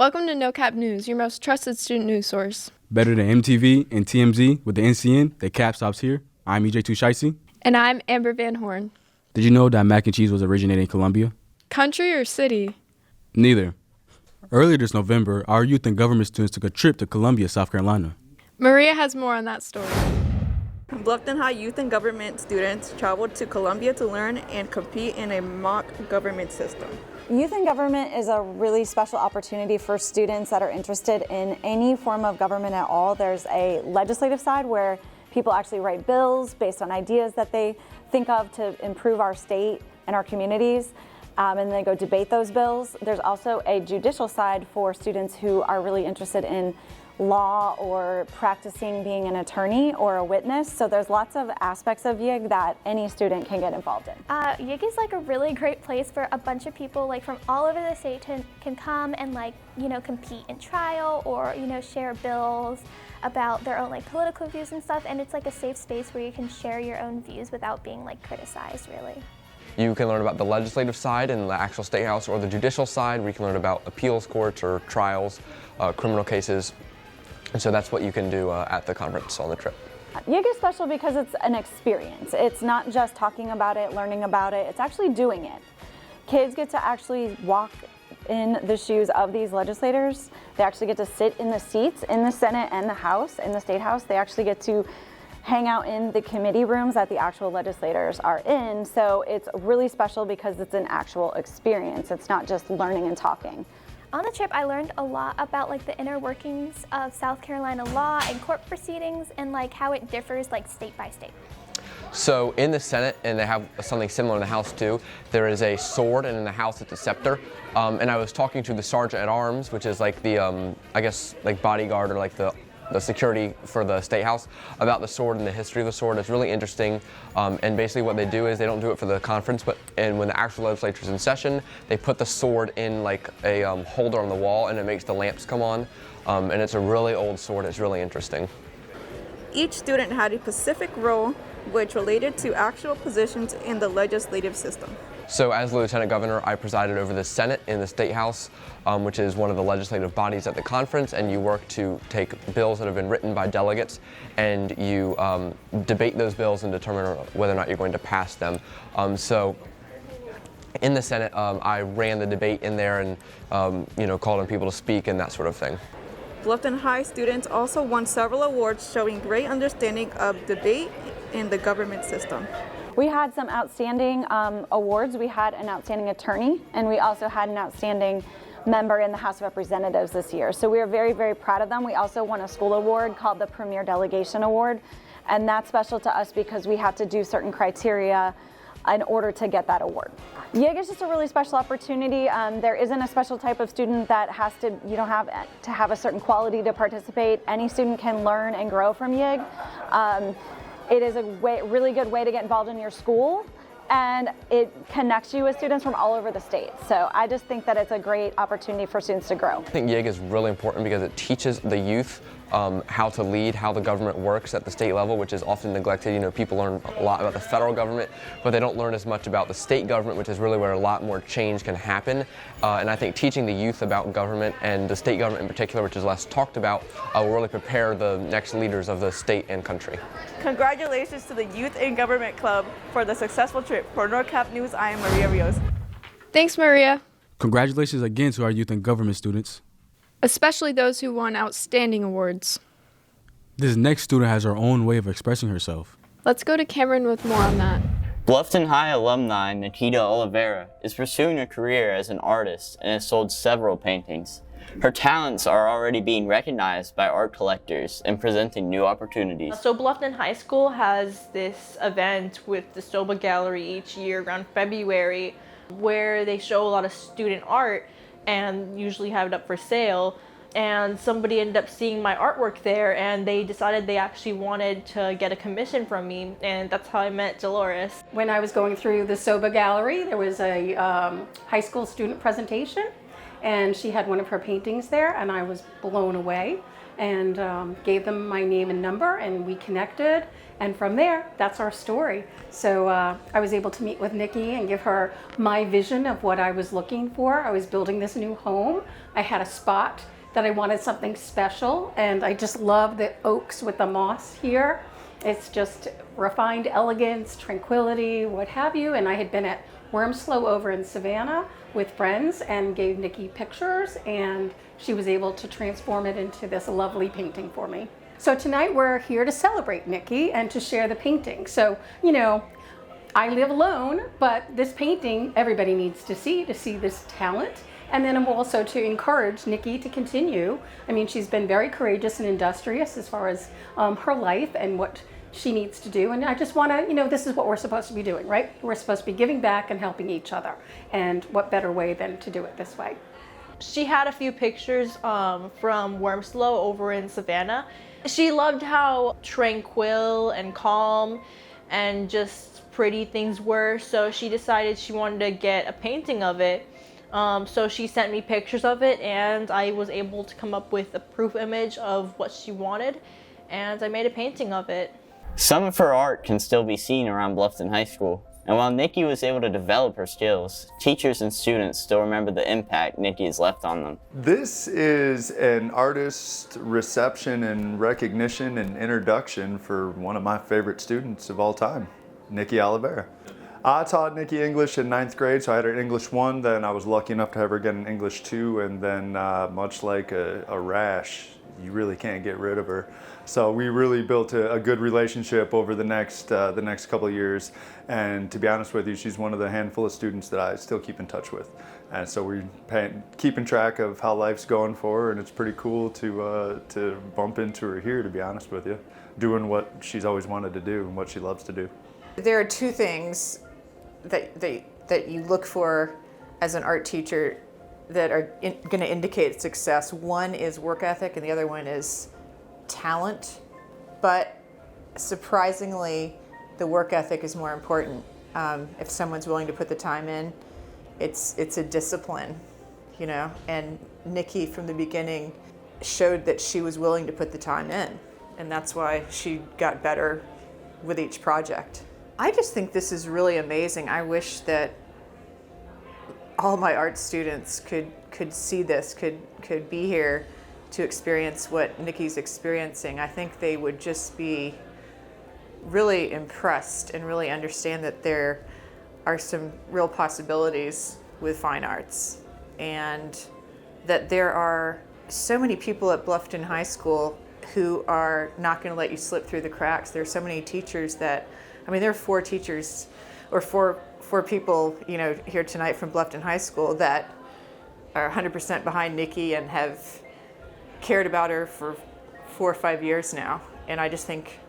Welcome to No Cap News, your most trusted student news source. Better than MTV and TMZ with the NCN, the cap stops here. I'm EJ2 Shicey. And I'm Amber Van Horn. Did you know that mac and cheese was originated in Colombia? Country or city? Neither. Earlier this November, our youth and government students took a trip to Columbia, South Carolina. Maria has more on that story. Bluffton High youth and government students traveled to Columbia to learn and compete in a mock government system. Youth in government is a really special opportunity for students that are interested in any form of government at all. There's a legislative side where people actually write bills based on ideas that they think of to improve our state and our communities, and they go debate those bills. There's also a judicial side for students who are really interested in law or practicing being an attorney or a witness. So there's lots of aspects of YIG that any student can get involved in. YIG is like a really great place for a bunch of people like from all over the state can come and compete in trial or share bills about their own political views and stuff, and it's like a safe space where you can share your own views without being criticized, really. You can learn about the legislative side and the actual state house, or the judicial side where you can learn about appeals courts or trials, criminal cases. And so that's what you can do at the conference on the trip. YIG is special because it's an experience. It's not just talking about it, learning about it, it's actually doing it. Kids get to actually walk in the shoes of these legislators. They actually get to sit in the seats in the Senate and the House, in the State House. They actually get to hang out in the committee rooms that the actual legislators are in. So it's really special because it's an actual experience. It's not just learning and talking. On the trip, I learned a lot about the inner workings of South Carolina law and court proceedings and how it differs state by state. So in the Senate, and they have something similar in the House too, there is a sword, and in the House it's a scepter. And I was talking to the sergeant at arms, which is the, bodyguard or the security for the State House, about the sword and the history of the sword. It's really interesting. And basically what they do is they don't do it for the conference, and when the actual legislature is in session, they put the sword in a holder on the wall, and it makes the lamps come on. And it's a really old sword. It's really interesting. Each student had a specific role which related to actual positions in the legislative system. So as Lieutenant Governor, I presided over the Senate in the State House, which is one of the legislative bodies at the conference, and you work to take bills that have been written by delegates, and you debate those bills and determine whether or not you're going to pass them. So in the Senate, I ran the debate in there and called on people to speak and that sort of thing. Bluffton High students also won several awards showing great understanding of debate in the government system. We had some outstanding awards. We had an outstanding attorney, and we also had an outstanding member in the House of Representatives this year. So we are very, very proud of them. We also won a school award called the Premier Delegation Award, and that's special to us because we have to do certain criteria in order to get that award. YIG is just a really special opportunity. There isn't a special type of student that you don't have to have a certain quality to participate. Any student can learn and grow from YIG. It is a really good way to get involved in your school, and it connects you with students from all over the state. So I just think that it's a great opportunity for students to grow. I think YIG is really important because it teaches the youth how to lead, how the government works at the state level, which is often neglected. People learn a lot about the federal government, but they don't learn as much about the state government, which is really where a lot more change can happen. And I think teaching the youth about government, and the state government in particular, which is less talked about, will really prepare the next leaders of the state and country. Congratulations to the Youth in Government Club for the successful trip. For NorCap News, I am Maria Rios. Thanks, Maria. Congratulations again to our youth and government students, especially those who won outstanding awards. This next student has her own way of expressing herself. Let's go to Cameron with more on that. Bluffton High alumni Nikyta Olivera is pursuing a career as an artist and has sold several paintings. Her talents are already being recognized by art collectors and presenting new opportunities. So Bluffton High School has this event with the Stoba Gallery each year around February where they show a lot of student art and usually have it up for sale. And somebody ended up seeing my artwork there, and they decided they actually wanted to get a commission from me, and that's how I met Dolores. When I was going through the Stoba Gallery, there was a high school student presentation, and she had one of her paintings there, and I was blown away. and gave them my name and number, and we connected. And from there, that's our story. So I was able to meet with Nikki and give her my vision of what I was looking for. I was building this new home. I had a spot that I wanted something special, and I just love the oaks with the moss here. It's just refined elegance, tranquility, what have you. And I had been at Wormslow over in Savannah with friends and gave Nikki pictures, and she was able to transform it into this lovely painting for me. So tonight we're here to celebrate Nikki and to share the painting. So, you know, I live alone, but this painting everybody needs to see this talent. And then I'm also to encourage Nikki to continue. I mean, she's been very courageous and industrious as far as her life and what she needs to do. And I just want to, you know, this is what we're supposed to be doing, right? We're supposed to be giving back and helping each other. And what better way than to do it this way? She had a few pictures from Wormslow over in Savannah. She loved how tranquil and calm and just pretty things were, so she decided she wanted to get a painting of it. So she sent me pictures of it, and I was able to come up with a proof image of what she wanted, and I made a painting of it. Some of her art can still be seen around Bluffton High School, and while Nikki was able to develop her skills, teachers and students still remember the impact Nikki has left on them. This is an artist reception and recognition and introduction for one of my favorite students of all time, Nikyta Olivera. I taught Nikki English in 9th grade, so I had her English 1, then I was lucky enough to have her get an English 2, and then much like a rash, you really can't get rid of her. So we really built a good relationship over the next couple of years, and to be honest with you, she's one of the handful of students that I still keep in touch with. And so we're keeping track of how life's going for her, and it's pretty cool to bump into her here, to be honest with you, doing what she's always wanted to do and what she loves to do. There are two things that you look for as an art teacher that are going to indicate success. One is work ethic, and the other one is talent. But surprisingly, the work ethic is more important. If someone's willing to put the time in, it's a discipline, you know. And Nikki, from the beginning, showed that she was willing to put the time in, and that's why she got better with each project. I just think this is really amazing. I wish that all my art students could see this, could be here to experience what Nikki's experiencing. I think they would just be really impressed and really understand that there are some real possibilities with fine arts, and that there are so many people at Bluffton High School who are not going to let you slip through the cracks. There are so many teachers that, I mean, there are 4 teachers or four people, you know, here tonight from Bluffton High School that are 100% behind Nikki and have cared about her for 4 or 5 years now. And I think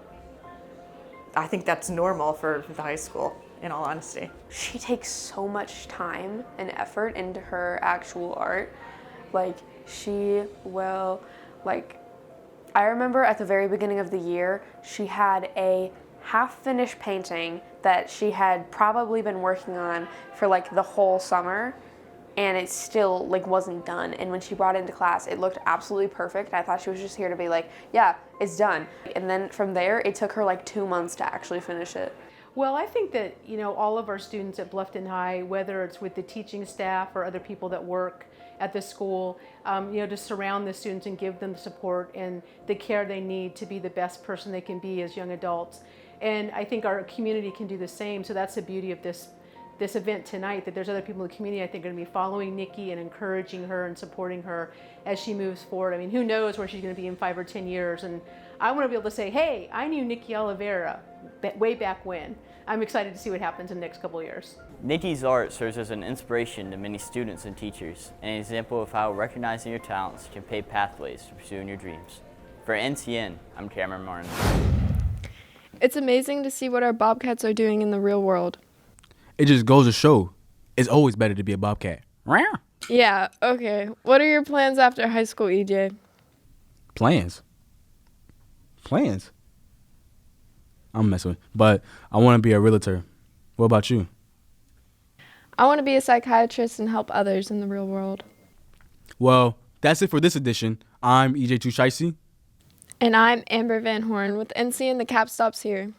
that's normal for the high school, in all honesty. She takes so much time and effort into her actual art. Like, she will, like, I remember at the very beginning of the year, she had a half-finished painting that she had probably been working on for like the whole summer, and it still like wasn't done. And when she brought it into class, it looked absolutely perfect. I thought she was just here to be like, yeah, it's done. And then from there, it took her like 2 months to actually finish it. Well, I think that, you know, all of our students at Bluffton High, whether it's with the teaching staff or other people that work at the school, you know, to surround the students and give them the support and the care they need to be the best person they can be as young adults. And I think our community can do the same. So that's the beauty of this event tonight, that there's other people in the community I think are going to be following Nikki and encouraging her and supporting her as she moves forward. I mean, who knows where she's going to be in 5 or 10 years. And I want to be able to say, hey, I knew Nikyta Olivera way back when. I'm excited to see what happens in the next couple of years. Nikki's art serves as an inspiration to many students and teachers, and an example of how recognizing your talents can pave pathways to pursuing your dreams. For NCN, I'm Cameron Martin. It's amazing to see what our Bobcats are doing in the real world. It just goes to show it's always better to be a Bobcat. Yeah, okay. What are your plans after high school, EJ? Plans? I'm messing with, but I want to be a realtor. What about you? I want to be a psychiatrist and help others in the real world. Well, that's it for this edition. I'm EJ Tushaisi. And I'm Amber Van Horn with NC and the Cap Stops here.